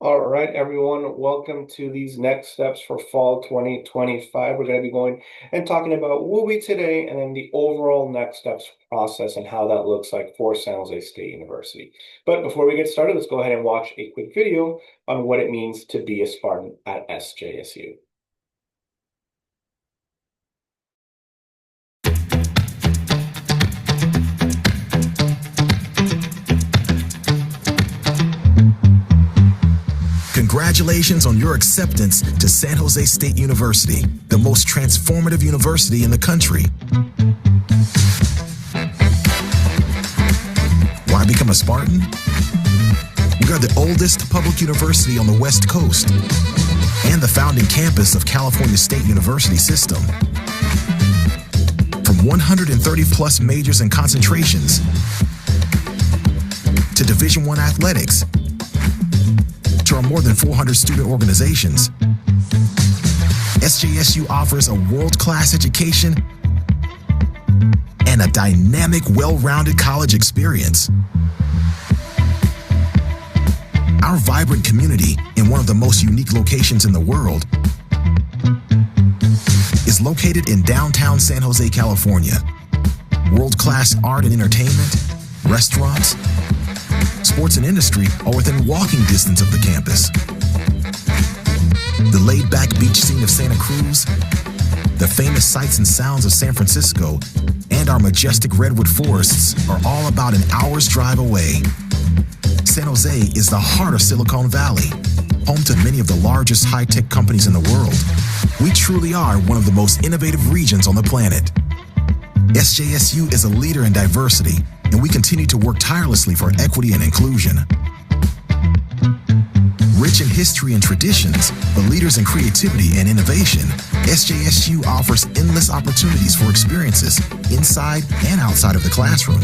All right, everyone, welcome to these next steps for fall 2025. We're going to be going and talking about WUE today and then the overall next steps process and how that looks like for San Jose State University. But before we get started, let's go ahead and watch a quick video on what it means to be a Spartan at SJSU. Congratulations on your acceptance to San Jose State University, the most transformative university in the country. Why become a Spartan? We are the oldest public university on the West Coast and the founding campus of California State University system. From 130 plus majors and concentrations to Division I athletics, to our more than 400 student organizations, SJSU offers a world-class education and a dynamic, well-rounded college experience. Our vibrant community in one of the most unique locations in the world is located in downtown San Jose, California. World-class art and entertainment, restaurants, sports and industry are within walking distance of the campus. The laid-back beach scene of Santa Cruz, the famous sights and sounds of San Francisco, and our majestic redwood forests are all about an hour's drive away. San Jose is the heart of Silicon Valley, home to many of the largest high-tech companies in the world. We truly are one of the most innovative regions on the planet. SJSU is a leader in diversity, and we continue to work tirelessly for equity and inclusion. Rich in history and traditions, but leaders in creativity and innovation, SJSU offers endless opportunities for experiences inside and outside of the classroom.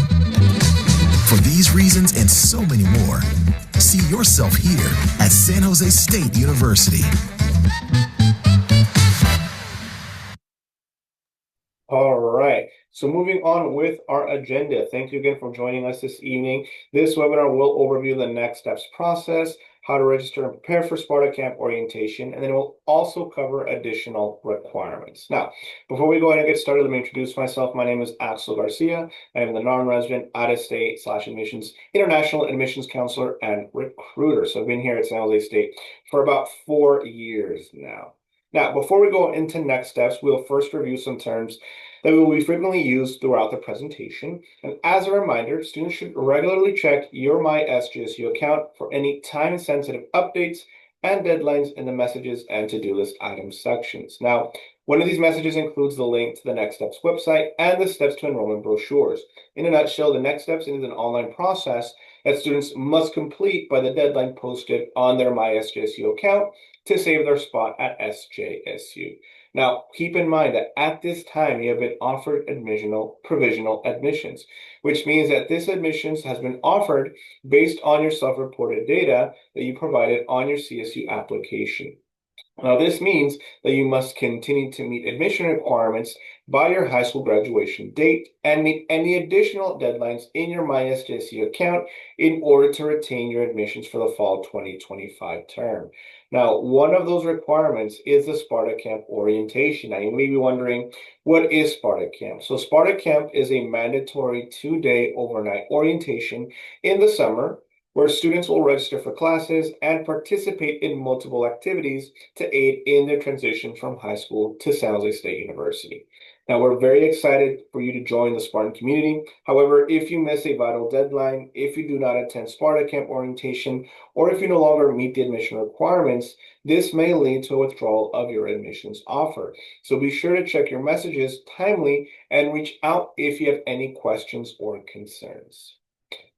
For these reasons and so many more, see yourself here at San Jose State University. All right. So moving on with our agenda. Thank you again for joining us this evening. This webinar will overview the next steps process, how to register and prepare for Sparta Camp orientation, and then it will also cover additional requirements. Now, before we go ahead and get started, let me introduce myself. My name is Axel Garcia. I am the non-resident out-of-state / admissions international admissions counselor and recruiter. So I've been here at San Jose State for about 4 years now. Now, before we go into next steps, we'll first review some terms that will be frequently used throughout the presentation. And as a reminder, students should regularly check your My SJSU account for any time-sensitive updates and deadlines in the messages and to-do list items sections. Now, one of these messages includes the link to the Next Steps website and the Steps to Enrollment brochures. In a nutshell, the Next Steps is an online process that students must complete by the deadline posted on their My SJSU account to save their spot at SJSU. Now, keep in mind that at this time, you have been offered provisional admissions, which means that this admissions has been offered based on your self-reported data that you provided on your CSU application. Now, this means that you must continue to meet admission requirements by your high school graduation date and meet any additional deadlines in your MySJSU account in order to retain your admissions for the fall 2025 term. Now, one of those requirements is the Sparta Camp orientation. Now, you may be wondering, what is Sparta Camp? So Sparta Camp is a mandatory 2-day overnight orientation in the summer where students will register for classes and participate in multiple activities to aid in their transition from high school to San Jose State University. Now, we're very excited for you to join the Spartan community. However, if you miss a vital deadline, if you do not attend Sparta Camp orientation, or if you no longer meet the admission requirements, this may lead to a withdrawal of your admissions offer. So be sure to check your messages timely and reach out if you have any questions or concerns.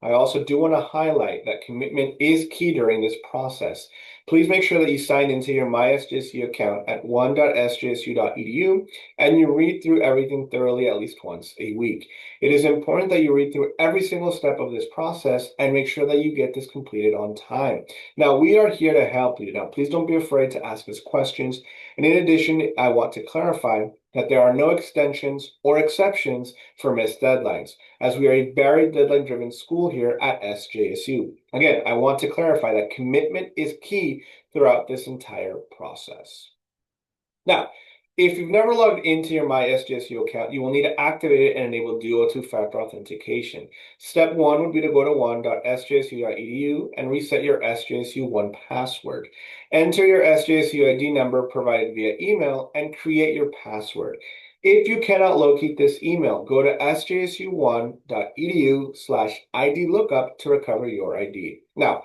I also do want to highlight that commitment is key during this process. Please make sure that you sign into your MySJSU account at one.sjsu.edu and you read through everything thoroughly at least once a week. It is important that you read through every single step of this process and make sure that you get this completed on time. Now, we are here to help you. Now, please don't be afraid to ask us questions. And in addition, I want to clarify that there are no extensions or exceptions for missed deadlines, as we are a very deadline-driven school here at SJSU. Again, I want to clarify that commitment is key throughout this entire process. Now, if you've never logged into your My SJSU account, you will need to activate it and enable Duo two-factor authentication. Step one would be to go to one.sjsu.edu and reset your SJSU One password. Enter your SJSU ID number provided via email and create your password. If you cannot locate this email, go to sjsu1.edu/ID lookup to recover your ID. Now,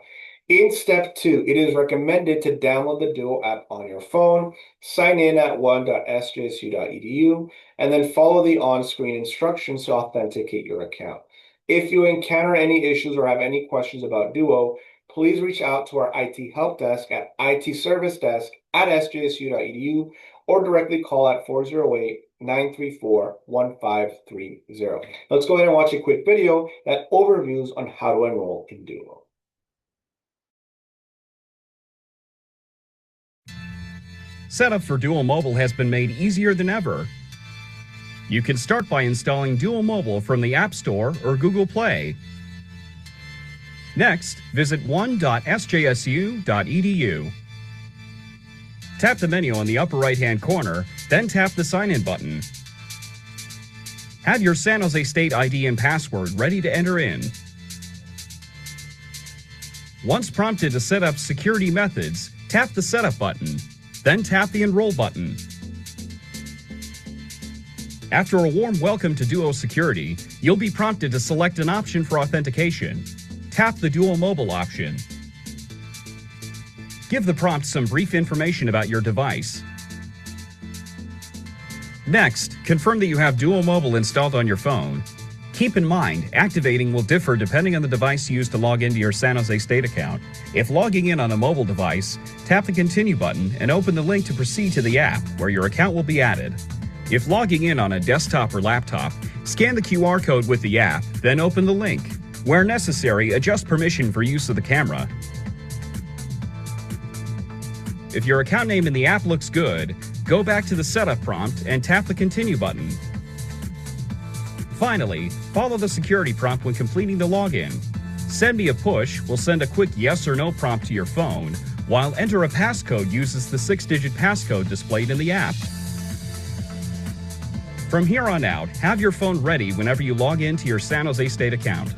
in step two, it is recommended to download the Duo app on your phone, sign in at one.sjsu.edu, and then follow the on-screen instructions to authenticate your account. If you encounter any issues or have any questions about Duo, please reach out to our IT help desk at itservicedesk@sjsu.edu or directly call at 408-934-1530. Let's go ahead and watch a quick video that overviews on how to enroll in Duo. Setup for Duo Mobile has been made easier than ever. You can start by installing Duo Mobile from the App Store or Google Play. Next, visit one.sjsu.edu. Tap the menu on the upper right-hand corner, then tap the sign-in button. Have your San Jose State ID and password ready to enter in. Once prompted to set up security methods, tap the Setup button. Then tap the Enroll button. After a warm welcome to Duo Security, you'll be prompted to select an option for authentication. Tap the Duo Mobile option. Give the prompt some brief information about your device. Next, confirm that you have Duo Mobile installed on your phone. Keep in mind, activating will differ depending on the device used to log into your San Jose State account. If logging in on a mobile device, tap the Continue button and open the link to proceed to the app, where your account will be added. If logging in on a desktop or laptop, scan the QR code with the app, then open the link. Where necessary, adjust permission for use of the camera. If your account name in the app looks good, go back to the Setup prompt and tap the Continue button. Finally, follow the security prompt when completing the login. Send Me a Push will send a quick yes or no prompt to your phone, while Enter a Passcode uses the 6-digit passcode displayed in the app. From here on out, have your phone ready whenever you log into your San Jose State account.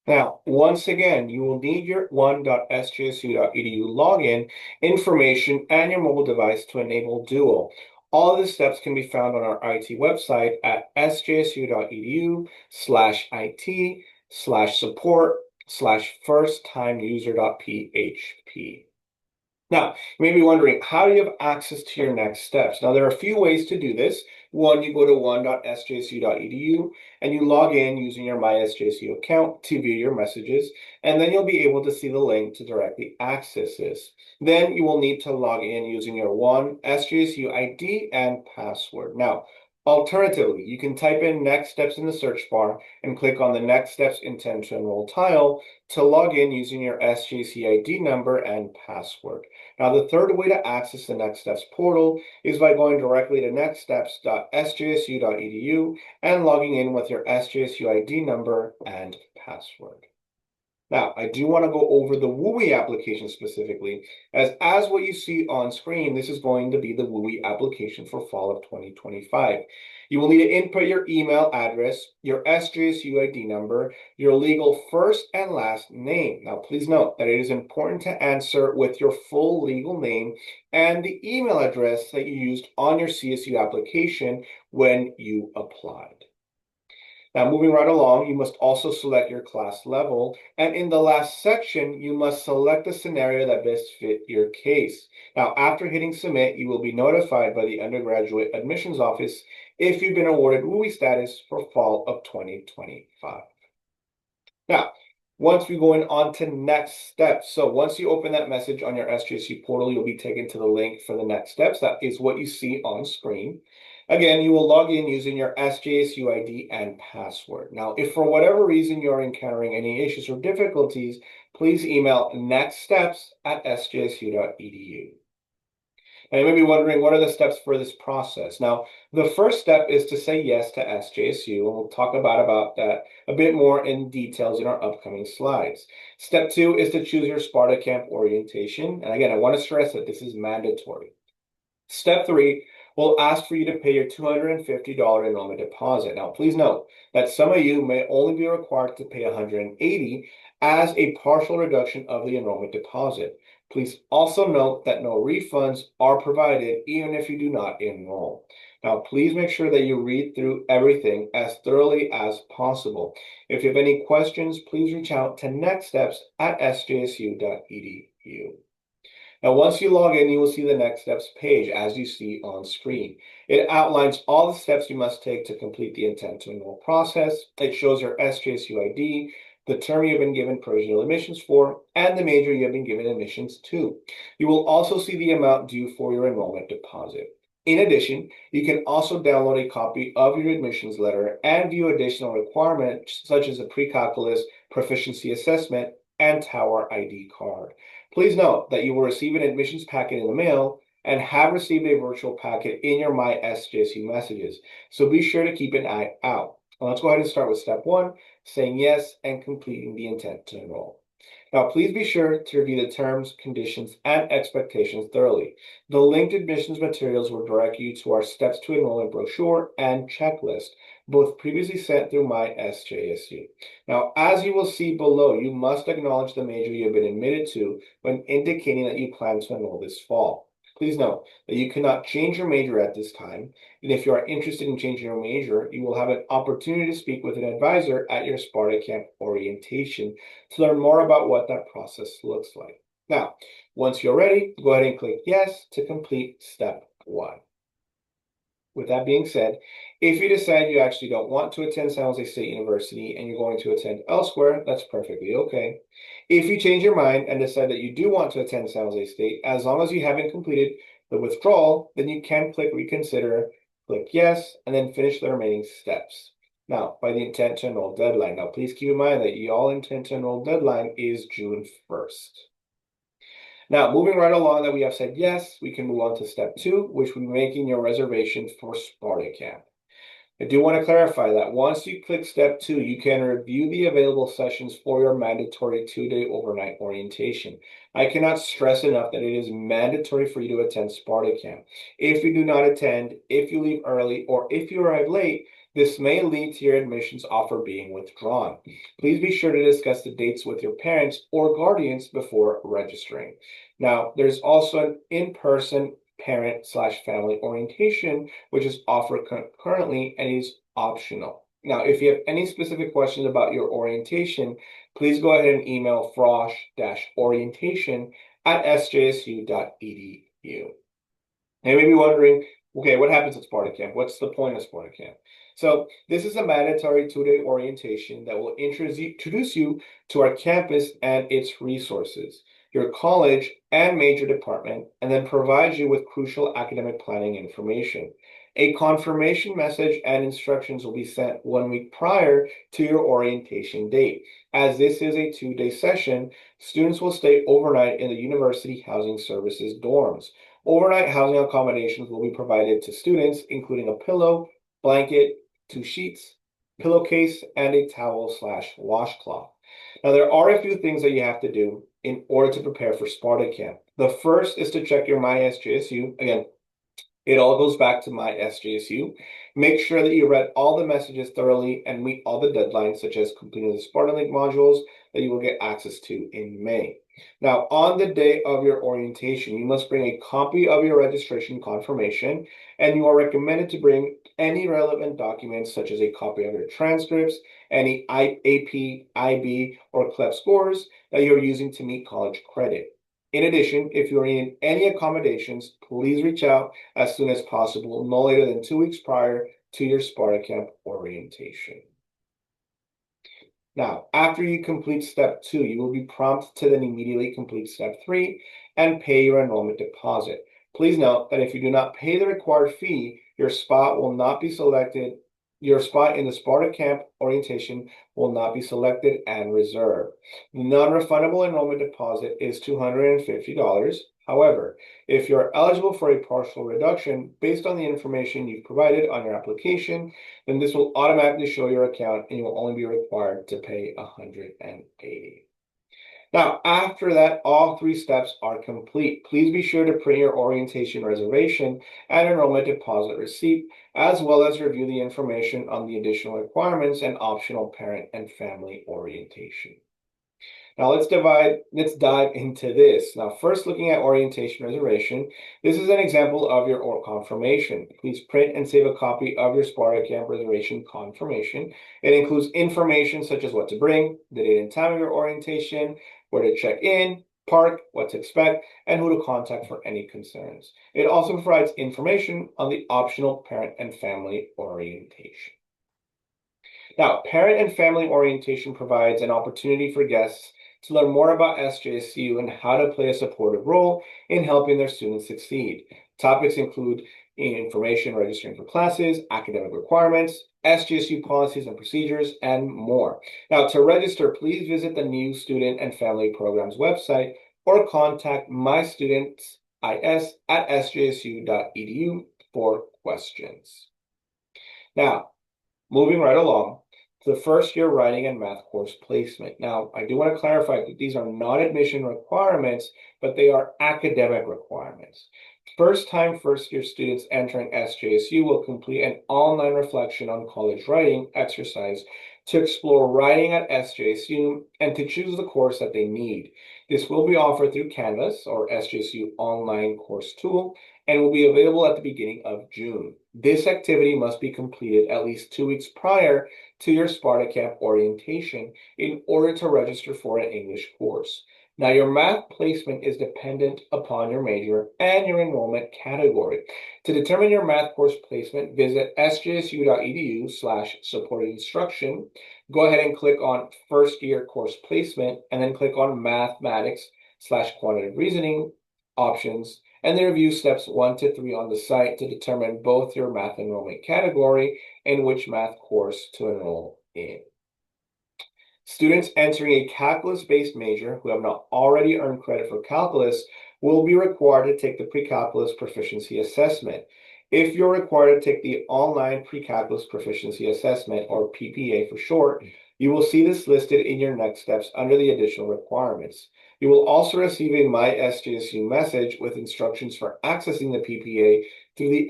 Now, once again, you will need your one.sjsu.edu login information and your mobile device to enable Duo. All of the steps can be found on our IT website at sjsu.edu/IT/support/firsttimeuser.php. Now, you may be wondering, how do you have access to your next steps? Now, there are a few ways to do this. One, you go to one.sjsu.edu and you log in using your MySJSU account to view your messages, and then you'll be able to see the link to directly access this. Then you will need to log in using your one SJSU ID and password. Now, alternatively, you can type in Next Steps in the search bar and click on the Next Steps Intend to Enroll tile to log in using your SJC ID number and password. Now, the third way to access the Next Steps portal is by going directly to nextsteps.sjsu.edu and logging in with your SJSU ID number and password. Now, I do want to go over the WUE application specifically, as what you see on screen, this is going to be the WUE application for fall of 2025. You will need to input your email address, your SJSU ID number, your legal first and last name. Now, please note that it is important to answer with your full legal name and the email address that you used on your CSU application when you applied. Now, moving right along, you must also select your class level, and in the last section, you must select the scenario that best fit your case. Now, after hitting submit, you will be notified by the undergraduate admissions office if you've been awarded WUE status for fall of 2025. Now, Once we go on to next steps. So once you open that message on your SJSU portal, you'll be taken to the link for the next steps. That is what you see on screen. Again, you will log in using your SJSU ID and password. Now, if for whatever reason you're encountering any issues or difficulties, please email nextsteps@sjsu.edu. Now, you may be wondering, what are the steps for this process? Now, the first step is to say yes to SJSU, and we'll talk about that a bit more in details in our upcoming slides. Step 2 is to choose your Sparta Camp orientation. And again, I want to stress that this is mandatory. Step 3 will ask for you to pay your $250 enrollment deposit. Now, please note that some of you may only be required to pay $180 as a partial reduction of the enrollment deposit. Please also note that no refunds are provided even if you do not enroll. Now, please make sure that you read through everything as thoroughly as possible. If you have any questions, please reach out to nextsteps@sjsu.edu. Now, once you log in, you will see the next steps page as you see on screen. It outlines all the steps you must take to complete the intent to enroll process. It shows your SJSU ID, the term you've been given provisional admissions for, and the major you have been given admissions to. You will also see the amount due for your enrollment deposit. In addition, you can also download a copy of your admissions letter and view additional requirements such as a pre-calculus proficiency assessment and Tower ID card. Please note that you will receive an admissions packet in the mail and have received a virtual packet in your My SJSU messages, so be sure to keep an eye out. Now let's go ahead and start with step 1, saying yes and completing the intent to enroll. Now, please be sure to review the terms, conditions, and expectations thoroughly. The linked admissions materials will direct you to our Steps to Enrollment brochure and checklist, both previously sent through My SJSU. Now, as you will see below, you must acknowledge the major you have been admitted to when indicating that you plan to enroll this fall. Please note that you cannot change your major at this time, and if you are interested in changing your major, you will have an opportunity to speak with an advisor at your Sparta Camp orientation to learn more about what that process looks like. Now, once you're ready, go ahead and click yes to complete step 1. With that being said, if you decide you actually don't want to attend San Jose State University and you're going to attend elsewhere, that's perfectly okay. If you change your mind and decide that you do want to attend San Jose State, as long as you haven't completed the withdrawal, then you can click reconsider, click yes, and then finish the remaining steps. Now, by the intent to enroll deadline. Now, please keep in mind that y'all intent to enroll deadline is June 1st. Now, moving right along that we have said yes, we can move on to step 2, which will be making your reservation for Sparta Camp. I do want to clarify that once you click step 2, you can review the available sessions for your mandatory 2-day overnight orientation. I cannot stress enough that it is mandatory for you to attend Sparta Camp. If you do not attend, if you leave early, or if you arrive late, this may lead to your admissions offer being withdrawn. Please be sure to discuss the dates with your parents or guardians before registering. Now, there's also an in-person parent/family orientation, which is offered currently and is optional. Now, if you have any specific questions about your orientation, please go ahead and email frosh-orientation@sjsu.edu. Now, you may be wondering, okay, what happens at Sparta Camp? What's the point of Sparta Camp? So this is a mandatory 2-day orientation that will introduce you to our campus and its resources, your college and major department, and then provides you with crucial academic planning information. A confirmation message and instructions will be sent 1 week prior to your orientation date. As this is a 2-day session, students will stay overnight in the University Housing Services dorms. Overnight housing accommodations will be provided to students, including a pillow, blanket, 2 sheets, pillowcase, and a towel/washcloth. Now, there are a few things that you have to do in order to prepare for Sparta Camp. The first is to check your My SJSU. Again, it all goes back to My SJSU. Make sure that you read all the messages thoroughly and meet all the deadlines, such as completing the Sparta Link modules that you will get access to in May. Now, on the day of your orientation, you must bring a copy of your registration confirmation, and you are recommended to bring any relevant documents, such as a copy of your transcripts, any AP, IB, or CLEP scores that you're using to meet college credit. In addition, if you're in any accommodations, please reach out as soon as possible, no later than 2 weeks prior to your Sparta Camp orientation. Now, after you complete step 2, you will be prompted to then immediately complete step 3 and pay your enrollment deposit. Please note that if you do not pay the required fee, your spot will not be selected. Your spot in the Sparta Camp orientation will not be selected and reserved. The non-refundable enrollment deposit is $250. However, if you're eligible for a partial reduction based on the information you've provided on your application, then this will automatically show your account and you will only be required to pay $180. Now, after that, all 3 steps are complete. Please be sure to print your orientation reservation and enrollment deposit receipt, as well as review the information on the additional requirements and optional parent and family orientation. Now let's dive into this. Now, first looking at orientation reservation, this is an example of your or confirmation. Please print and save a copy of your Sparta Camp reservation confirmation. It includes information such as what to bring, the date and time of your orientation, where to check in, park, what to expect, and who to contact for any concerns. It also provides information on the optional parent and family orientation. Now, parent and family orientation provides an opportunity for guests to learn more about SJSU and how to play a supportive role in helping their students succeed. Topics include information registering for classes, academic requirements, SJSU policies and procedures, and more. Now, to register, please visit the new Student and Family Programs website or contact mystudentis at sjsu.edu for questions. Now, moving right along to the first year writing and math course placement. Now, I do want to clarify that these are not admission requirements, but they are academic requirements. First-time first-year students entering SJSU will complete an online reflection on college writing exercise to explore writing at SJSU and to choose the course that they need. This will be offered through Canvas or SJSU online course tool and will be available at the beginning of June. This activity must be completed at least 2 weeks prior to your Sparta Camp orientation in order to register for an English course. Now, your math placement is dependent upon your major and your enrollment category. To determine your math course placement, visit sjsu.edu/supported instruction. Go ahead and click on first year course placement and then click on mathematics/quantitative reasoning options and then review steps 1 to 3 on the site to determine both your math enrollment category and which math course to enroll in. Students entering a calculus-based major who have not already earned credit for calculus will be required to take the pre-calculus proficiency assessment. If you're required to take the online pre-calculus proficiency assessment, or PPA for short, you will see this listed in your next steps under the additional requirements. You will also receive a My SJSU message with instructions for accessing the PPA through the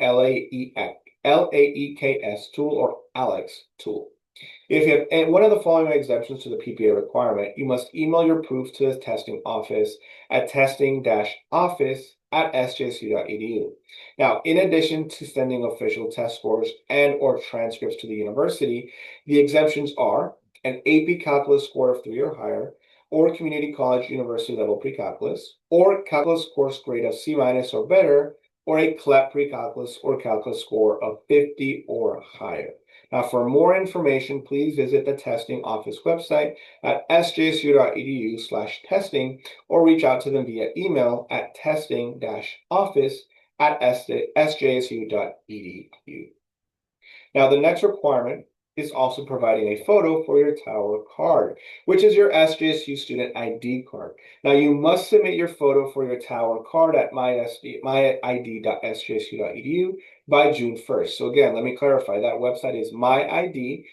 LAEKS tool or ALEX tool. If you have one of the following exemptions to the PPA requirement, you must email your proof to the testing office at testing-office@sjsu.edu. Now, in addition to sending official test scores and or transcripts to the university, the exemptions are an AP Calculus score of 3 or higher, or community college university level pre-calculus, or calculus course grade of C- or better, or a CLEP pre-calculus or calculus score of 50 or higher. Now, for more information, please visit the testing office website at sjsu.edu/testing or reach out to them via email at testing-office@sjsu.edu. Now, the next requirement is also providing a photo for your Tower card, which is your SJSU student ID card. Now, you must submit your photo for your Tower card at myid.sjsu.edu by June 1st. So again, let me clarify, that website is myid.sjsu.edu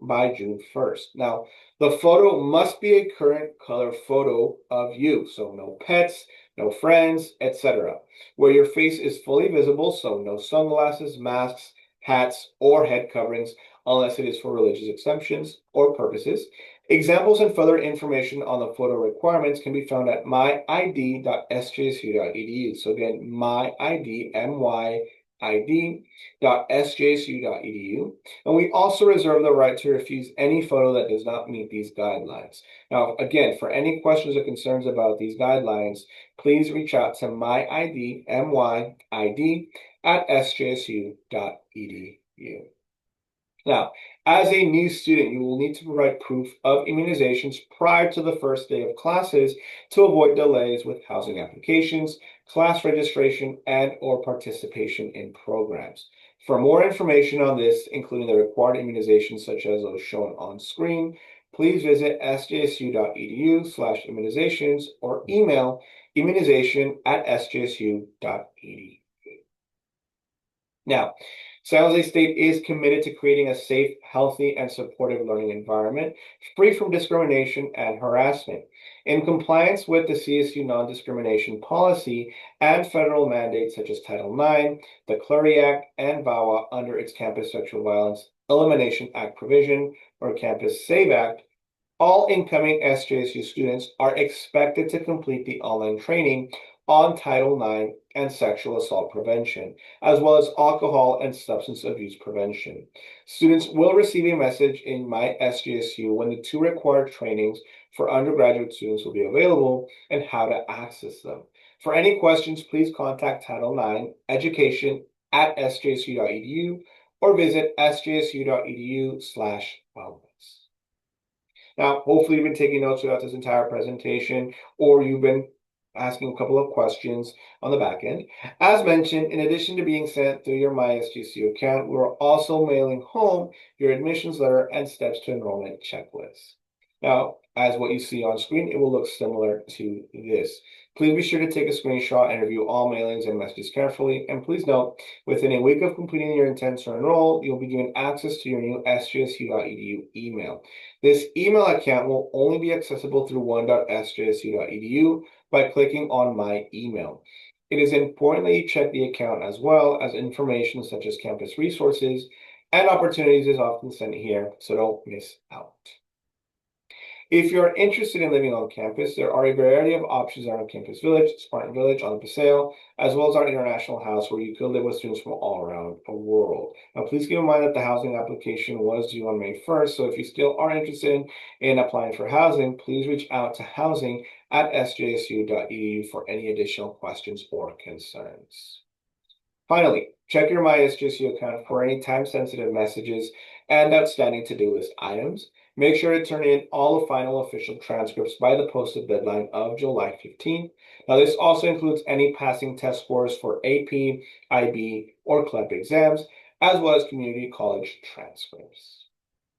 by June 1st. Now, the photo must be a current color photo of you, so no pets, no friends, etc., where your face is fully visible, so no sunglasses, masks, hats, or head coverings, unless it is for religious exemptions or purposes. Examples and further information on the photo requirements can be found at myid.sjsu.edu. So again, myid.sjsu.edu. And we also reserve the right to refuse any photo that does not meet these guidelines. Now, again, for any questions or concerns about these guidelines, please reach out to myid@sjsu.edu. Now, as a new student, you will need to provide proof of immunizations prior to the first day of classes to avoid delays with housing applications, class registration, and/or participation in programs. For more information on this, including the required immunizations such as those shown on screen, please visit sjsu.edu/immunizations or email immunization@sjsu.edu. Now, San Jose State is committed to creating a safe, healthy, and supportive learning environment free from discrimination and harassment. In compliance with the CSU non-discrimination policy and federal mandates such as Title IX, the Clery Act, and VAWA under its Campus Sexual Violence Elimination Act provision or Campus SAVE Act, all incoming SJSU students are expected to complete the online training on Title IX and sexual assault prevention, as well as alcohol and substance abuse prevention. Students will receive a message in My SJSU when the two required trainings for undergraduate students will be available and how to access them. For any questions, please contact Title IX Education at sjsu.edu or visit sjsu.edu/wellness. Now, hopefully you've been taking notes throughout this entire presentation, or you've been asking a couple of questions on the back end. As mentioned, in addition to being sent through your MySGCU account, we're also mailing home your admissions letter and steps to enrollment checklist. Now, as what you see on screen, it will look similar to this. Please be sure to take a screenshot and review all mailings and messages carefully. And please note, within a week of completing your intent to enroll, you'll be given access to your new sjsu.edu email. This email account will only be accessible through one.sjsu.edu by clicking on My Email. It is important that you check the account as well, as information such as campus resources and opportunities is often sent here, so don't miss out. If you're interested in living on campus, there are a variety of options around Campus Village, Spartan Village on the Paseo, as well as our international house where you could live with students from all around the world. Now, please keep in mind that the housing application was due on May 1st, so if you still are interested in applying for housing, please reach out to housing@sjsu.edu for any additional questions or concerns. Finally, check your MySJSU account for any time-sensitive messages and outstanding to-do list items. Make sure to turn in all the final official transcripts by the posted deadline of July 15th. Now, this also includes any passing test scores for AP, IB, or CLEP exams, as well as community college transcripts.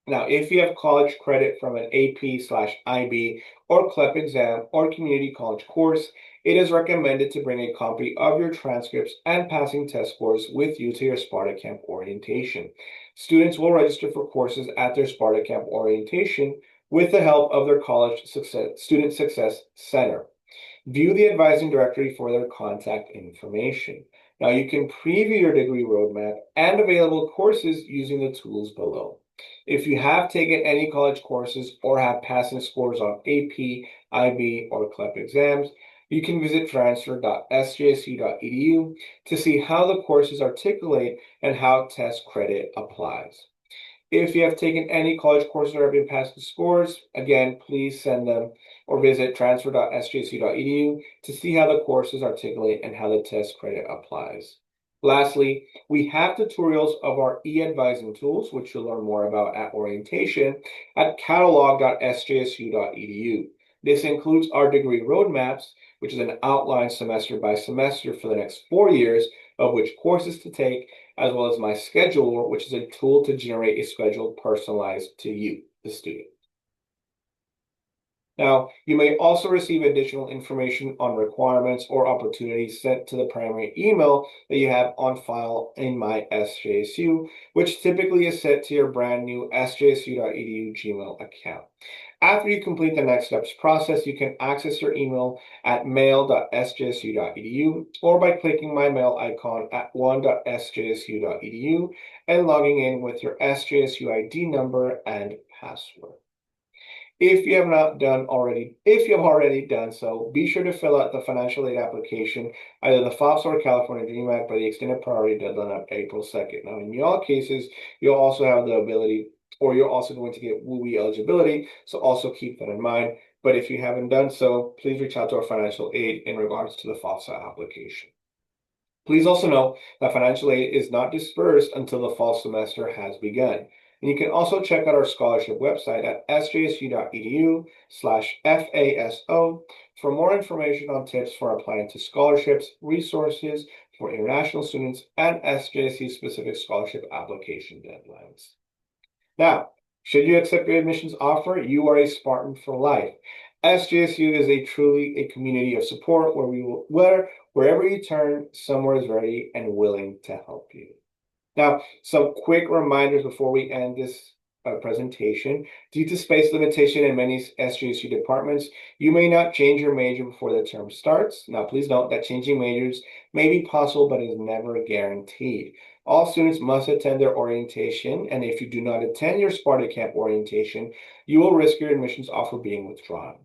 Now, if you have college credit from an AP/IB or CLEP exam or community college course, it is recommended to bring a copy of your transcripts and passing test scores with you to your Sparta Camp orientation. Students will register for courses at their Sparta Camp orientation with the help of their College Student Success Center. View the advising directory for their contact information. Now, you can preview your degree roadmap and available courses using the tools below. If you have taken any college courses or have passing scores on AP, IB, or CLEP exams, you can visit transfer.sjsu.edu to see how the courses articulate and how test credit applies. If you have taken any college courses or have been passing scores, again, please send them or visit transfer.sjsu.edu to see how the courses articulate and how the test credit applies. Lastly, we have tutorials of our e-advising tools, which you'll learn more about at orientation, at catalog.sjsu.edu. This includes our degree roadmaps, which is an outline semester by semester for the next 4 years of which courses to take, as well as my scheduler, which is a tool to generate a schedule personalized to you, the student. Now, you may also receive additional information on requirements or opportunities sent to the primary email that you have on file in My SJSU, which typically is set to your brand new sjsu.edu Gmail account. After you complete the next steps process, you can access your email at mail.sjsu.edu or by clicking my mail icon at one.sjsu.edu and logging in with your SJSU ID number and password. If you have already done so, be sure to fill out the financial aid application, either the FOPS or California Dream Act by the extended priority deadline of April 2nd. Now, in all cases, you'll also have the ability, or you're also going to get WUE eligibility, so also keep that in mind. But if you haven't done so, please reach out to our financial aid in regards to the FOPSA application. Please also know that financial aid is not dispersed until the fall semester has begun. And you can also check out our scholarship website at sjsu.edu/FASO for more information on tips for applying to scholarships, resources for international students, and SJSU specific scholarship application deadlines. Now, should you accept your admissions offer, you are a Spartan for life. SJSU is truly a community of support wherever you turn, someone is ready and willing to help you. Now, some quick reminders before we end this presentation. Due to space limitation in many SJSU departments, you may not change your major before the term starts. Now, please note that changing majors may be possible, but is never guaranteed. All students must attend their orientation, and if you do not attend your Sparta Camp orientation, you will risk your admissions offer being withdrawn.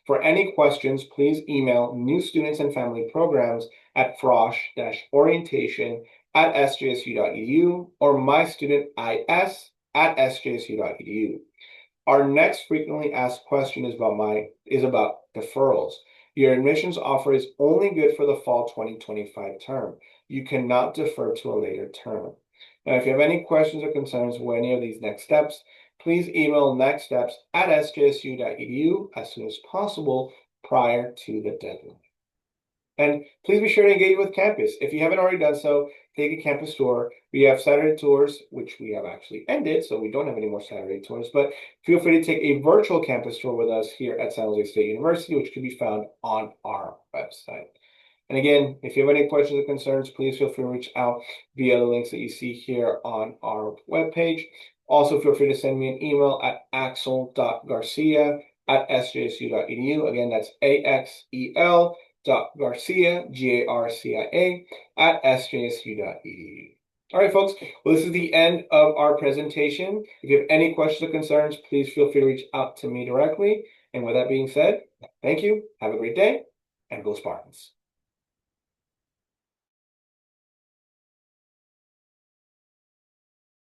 For any questions, please email new students and family programs at frosh-orientation@sjsu.edu or mystudentis@sjsu.edu. Our next frequently asked question is about deferrals. Your admissions offer is only good for the fall 2025 term. You cannot defer to a later term. Now, if you have any questions or concerns with any of these next steps, please email nextsteps@sjsu.edu as soon as possible prior to the deadline. And please be sure to engage with campus. If you haven't already done so, take a campus tour. We have Saturday tours, which we have actually ended, so we don't have any more Saturday tours, but feel free to take a virtual campus tour with us here at San Jose State University, which can be found on our website. And again, if you have any questions or concerns, please feel free to reach out via the links that you see here on our webpage. Also, feel free to send me an email at axel.garcia@sjsu.edu. Again, that's AXEL.Garcia, GARCIA@sjsu.edu. All right, folks. Well, this is the end of our presentation. If you have any questions or concerns, please feel free to reach out to me directly. And with that being said, thank you. Have a great day, and go Spartans.